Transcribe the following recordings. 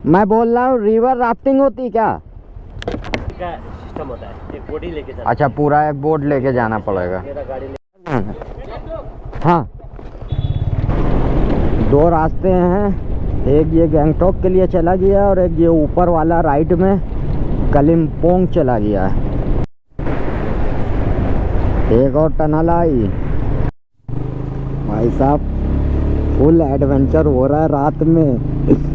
मैं बोल रहा हूँ रिवर राफ्टिंग होती क्या? क्या सिस्टम होता है, एक बोट ही लेके जाना। अच्छा, पूरा एक बोट लेके जाना पड़ेगा। मेरा गाड़ी हाँ, दो रास्ते हैं, एक ये गैंगटॉक के लिए चला गया और एक ये ऊपर वाला राइट में कलिम्पोंग चला गया है। एक और टनल आई। भाई साहब फुल एडवेंचर हो रहा है रात में।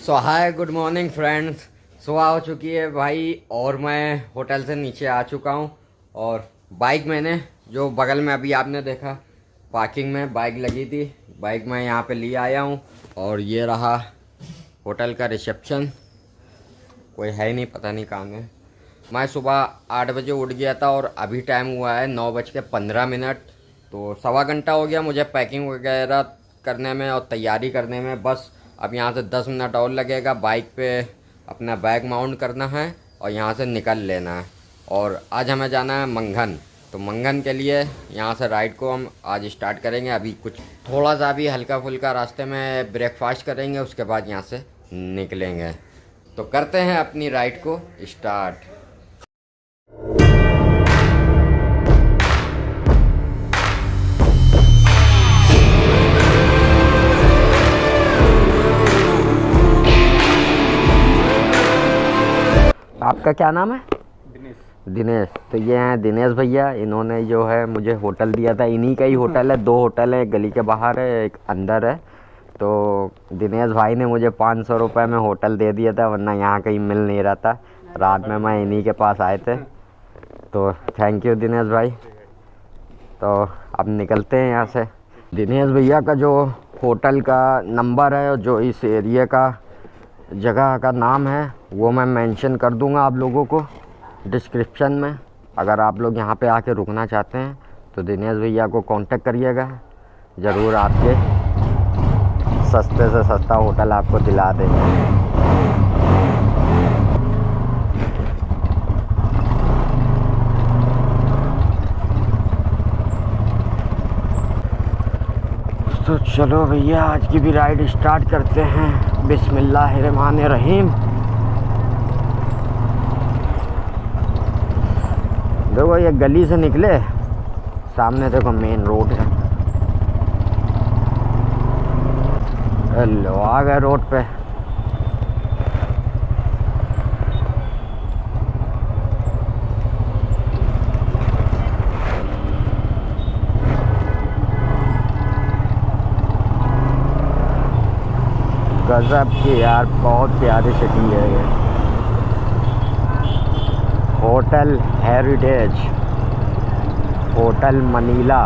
सो हाय, गुड मॉर्निंग फ्रेंड्स। सुबह हो चुकी है भाई और मैं होटल से नीचे आ चुका हूँ। और बाइक मैंने जो बगल में अभी आपने देखा पार्किंग में बाइक लगी थी, बाइक मैं यहाँ पे ले आया हूँ। और ये रहा होटल का रिसेप्शन। कोई है ही नहीं, पता नहीं कहाँ है। मैं सुबह 8 बजे उठ गया था और अभी टाइम हुआ है 9:15। तो सवा घंटा हो गया मुझे पैकिंग वगैरह करने में और तैयारी करने में। बस अब यहाँ से 10 मिनट और लगेगा, बाइक पे अपना बैग माउंट करना है और यहाँ से निकल लेना है। और आज हमें जाना है मंगन, तो मंगन के लिए यहाँ से राइड को हम आज स्टार्ट करेंगे। अभी कुछ थोड़ा सा भी हल्का फुल्का रास्ते में ब्रेकफास्ट करेंगे, उसके बाद यहाँ से निकलेंगे। तो करते हैं अपनी राइड को स्टार्ट। आपका क्या नाम है? दिनेश। तो ये हैं दिनेश भैया। इन्होंने जो है मुझे होटल दिया था, इन्हीं का ही होटल है। 2 होटल है, एक गली के बाहर है, एक अंदर है। तो दिनेश भाई ने मुझे 500 रुपये में होटल दे दिया था, वरना यहाँ कहीं मिल नहीं रहा था। रात में मैं इन्हीं के पास आए थे, तो थैंक यू दिनेश भाई। तो अब निकलते हैं यहाँ से। दिनेश भैया का जो होटल का नंबर है, जो इस एरिया का जगह का नाम है, वो मैं मेंशन कर दूंगा आप लोगों को डिस्क्रिप्शन में। अगर आप लोग यहाँ पे आके रुकना चाहते हैं तो दिनेश भैया को कांटेक्ट करिएगा, ज़रूर आपके सस्ते से सस्ता होटल आपको दिला देंगे। तो चलो भैया आज की भी राइड स्टार्ट करते हैं। बिस्मिल्लाहिर्रहमानिर्रहीम। देखो ये गली से निकले, सामने देखो मेन रोड है। हेलो, आ गए रोड पे। गजब की यार, बहुत प्यारी सिटी है ये। Hotel heritage, hotel Manila.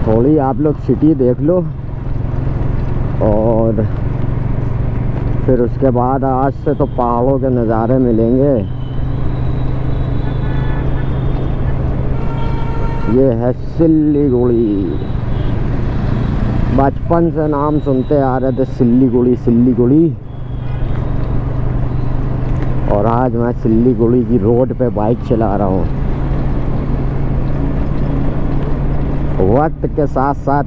थोड़ी आप लोग सिटी देख लो और फिर उसके बाद आज से तो पहाड़ों के नज़ारे मिलेंगे। ये है सिल्लीगुड़ी। बचपन से नाम सुनते आ रहे थे, सिल्लीगुड़ी सिल्लीगुड़ी। और आज मैं सिल्लीगुड़ी की रोड पे बाइक चला रहा हूँ। वक्त के साथ साथ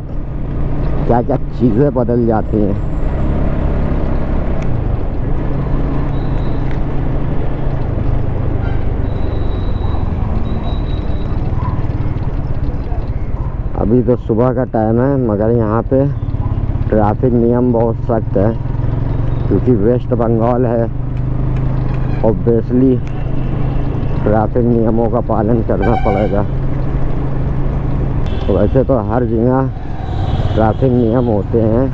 क्या क्या चीज़ें बदल जाती हैं। अभी तो सुबह का टाइम है, मगर यहाँ पे ट्रैफिक नियम बहुत सख्त है, क्योंकि वेस्ट बंगाल है। ऑब्वियसली ट्रैफिक नियमों का पालन करना पड़ेगा। वैसे तो हर जगह ट्रैफिक नियम होते हैं,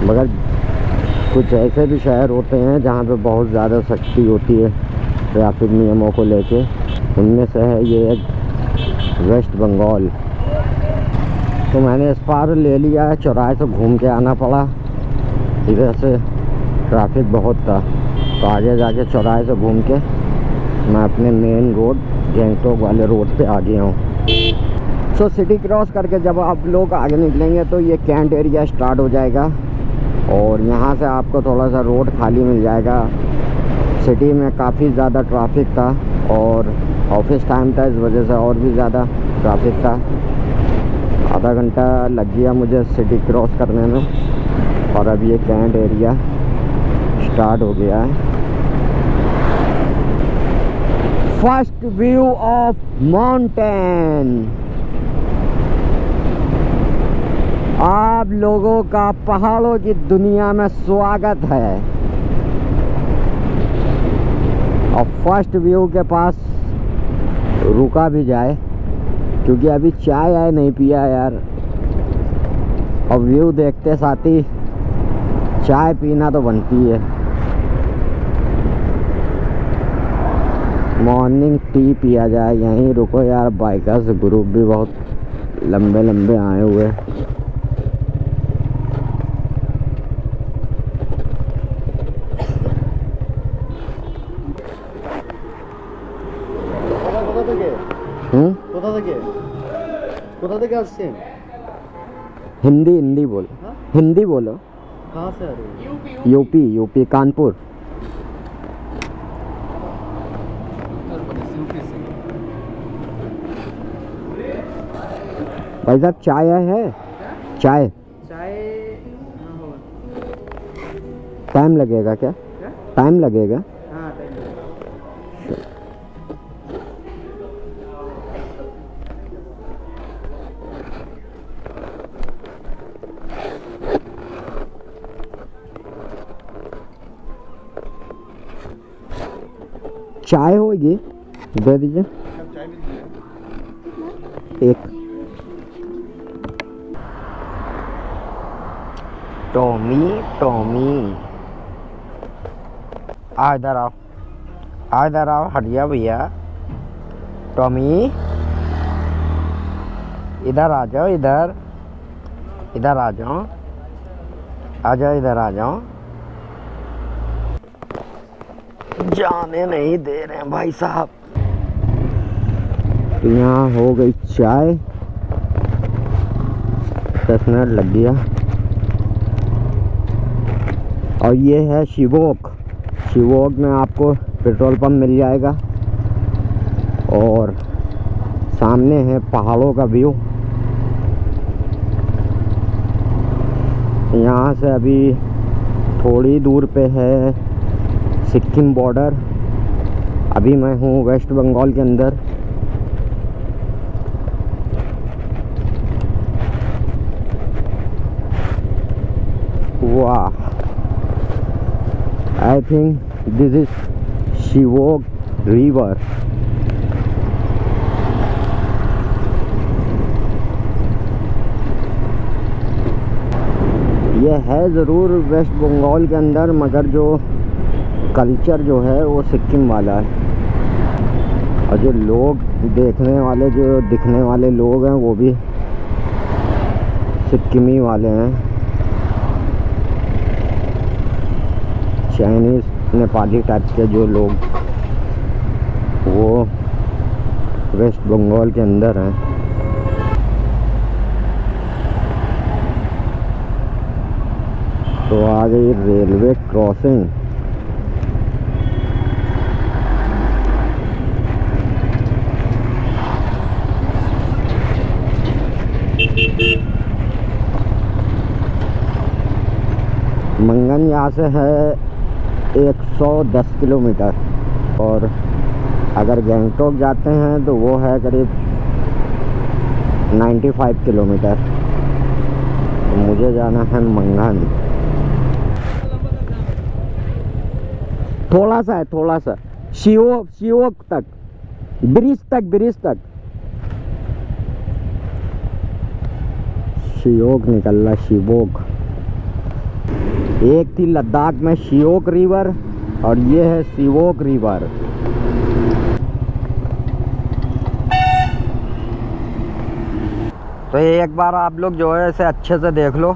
मगर कुछ ऐसे भी शहर होते हैं जहाँ पे बहुत ज़्यादा सख्ती होती है ट्रैफिक नियमों को लेके। उनमें से है ये एक वेस्ट बंगाल। तो मैंने इस पार ले लिया है, चौराहे से घूम के आना पड़ा। इधर से ट्रैफिक बहुत था, तो आगे जाके चौराहे से घूम के मैं अपने मेन रोड गैंगटोक वाले रोड पे आ गया हूँ। सो सिटी क्रॉस करके जब आप लोग आगे निकलेंगे तो ये कैंट एरिया स्टार्ट हो जाएगा, और यहाँ से आपको थोड़ा सा रोड खाली मिल जाएगा। सिटी में काफ़ी ज़्यादा ट्रैफिक था और ऑफिस टाइम था, इस वजह से और भी ज़्यादा ट्रैफिक था। आधा घंटा लग गया मुझे सिटी क्रॉस करने में, और अब ये कैंट एरिया स्टार्ट हो गया है। First view of mountain. आप लोगों का पहाड़ों की दुनिया में स्वागत है। और फर्स्ट व्यू के पास रुका भी जाए, क्योंकि अभी चाय आए नहीं पिया यार। और व्यू देखते साथ ही चाय पीना तो बनती है। मॉर्निंग टी पिया जाए। यहीं रुको यार, बाइकर्स ग्रुप भी बहुत लंबे लंबे आए हुए। हिंदी बोलो। हाँ? हिंदी बोलो। कहाँ से आ रही है? यूपी कानपुर। भाई साहब चाय है? चाय टाइम लगेगा क्या? टाइम लगेगा? चाय होगी, दे दीजिए एक। टॉमी आ इधर आओ, हटिया भैया। टॉमी इधर आ जाओ, इधर आ जाओ, इधर आ जाओ। जाने नहीं दे रहे हैं भाई साहब। तो यहाँ हो गई चाय, 10 मिनट लग गया। और ये है शिवोक में आपको पेट्रोल पंप मिल जाएगा, और सामने है पहाड़ों का व्यू। यहाँ से अभी थोड़ी दूर पे है सिक्किम बॉर्डर। अभी मैं हूँ वेस्ट बंगाल के अंदर। वाह, I think this is Shivok river. ये है ज़रूर वेस्ट बंगाल के अंदर, मगर जो कल्चर जो है वो सिक्किम वाला है। और जो लोग देखने वाले, जो दिखने वाले लोग हैं, वो भी सिक्किमी वाले हैं। चाइनीज़ नेपाली टाइप के जो लोग, वो वेस्ट बंगाल के अंदर हैं। तो आ गई रेलवे क्रॉसिंग। यहाँ से है 110 किलोमीटर, और अगर गैंगटॉक जाते हैं तो वो है करीब 95 किलोमीटर। तो मुझे जाना है मंगन। थोड़ा सा है, थोड़ा सा शिवोक तक, ब्रिज तक शिवोक निकल रहा, शिवोक। एक थी लद्दाख में शिवोक रिवर और ये है शिवोक रिवर। तो एक बार आप लोग जो है इसे अच्छे से देख लो,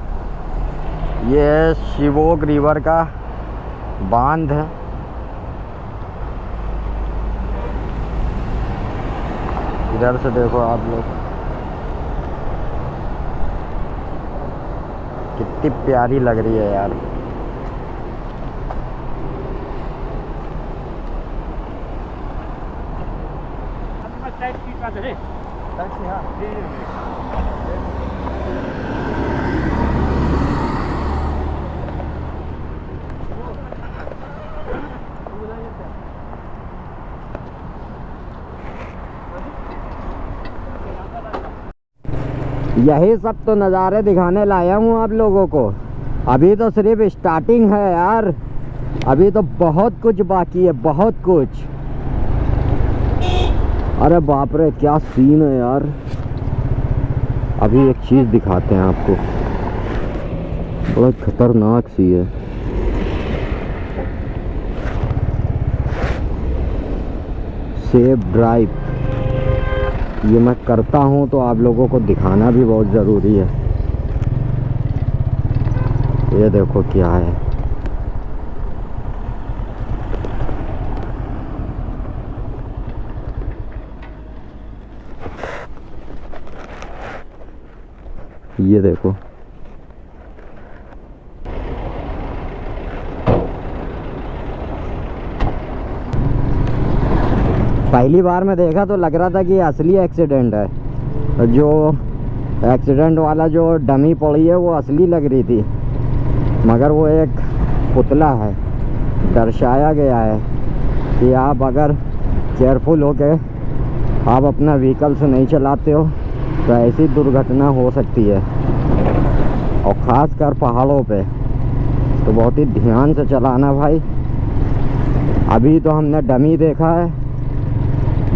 ये है शिवोक रिवर का बांध है। इधर से देखो आप लोग, कितनी प्यारी लग रही है यार। यही सब तो नज़ारे दिखाने लाया हूँ आप लोगों को। अभी तो सिर्फ स्टार्टिंग है यार, अभी तो बहुत कुछ बाकी है, बहुत कुछ। अरे बाप रे क्या सीन है यार। अभी एक चीज़ दिखाते हैं आपको, बहुत खतरनाक सी है। सेफ ड्राइव ये मैं करता हूँ तो आप लोगों को दिखाना भी बहुत ज़रूरी है। ये देखो क्या है, ये देखो। पहली बार मैं देखा तो लग रहा था कि असली एक्सीडेंट है। जो एक्सीडेंट वाला जो डमी पड़ी है वो असली लग रही थी, मगर वो एक पुतला है। दर्शाया गया है कि आप अगर केयरफुल हो के आप अपना व्हीकल से नहीं चलाते हो तो ऐसी दुर्घटना हो सकती है, और ख़ास कर पहाड़ों पे तो बहुत ही ध्यान से चलाना भाई। अभी तो हमने डमी देखा है,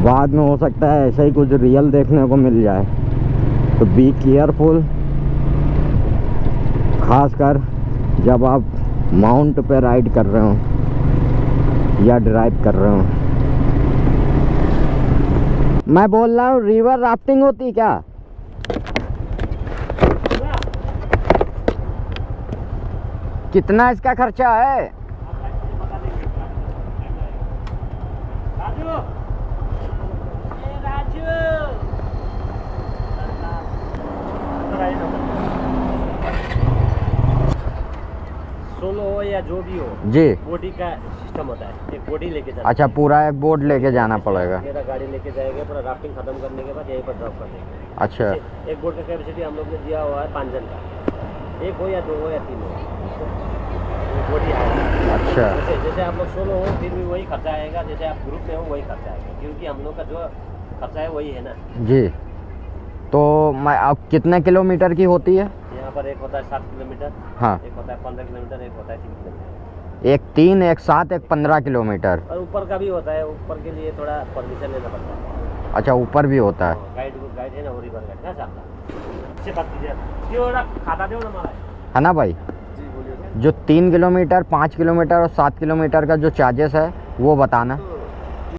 बाद में हो सकता है ऐसा ही कुछ रियल देखने को मिल जाए। तो बी केयरफुल, खासकर जब आप माउंट पे राइड कर रहे हो या ड्राइव कर रहे हो। मैं बोल रहा हूँ रिवर राफ्टिंग होती क्या? कितना इसका खर्चा है? सोलो हो या जो भी हो जी, बोटी का सिस्टम होता है। एक बोटी लेके जाना। अच्छा, पूरा एक बोट लेके जाना पड़ेगा। मेरा गाड़ी लेके जाएगा, पूरा राफ्टिंग खत्म करने के बाद यहीं पर ड्रॉप कर देंगे। अच्छा, एक बोट का कैपेसिटी हम लोग ने दिया हुआ है 5 जन का, 1 हो या 2 हो या 3 हो, बोटी आएगा। अच्छा, जैसे आप लोग सोलो हो फिर भी वही खर्चा आएगा, जैसे आप ग्रुप में हो वही खर्चा आएगा, क्योंकि हम लोग का जो खर्चा है वही है ना जी। तो मैं अब कितने किलोमीटर की होती है? यहाँ पर एक होता है 7 किलोमीटर, हाँ, एक होता है 15 किलोमीटर, एक होता है 3 किलोमीटर। एक 3, एक 7, एक 15 किलोमीटर। और ऊपर का भी होता है, ऊपर के लिए थोड़ा परमिशन लेना पड़ता है। अच्छा, ऊपर भी होता है। गाइड है ना, वो रिवर गाइड कैसा आपका से बात कीजिए। ये वाला खाता दो ना हमारा, है ना भाई? जी बोलिए। जो 3 किलोमीटर, 5 किलोमीटर और 7 किलोमीटर का जो चार्जेस है वो बताना।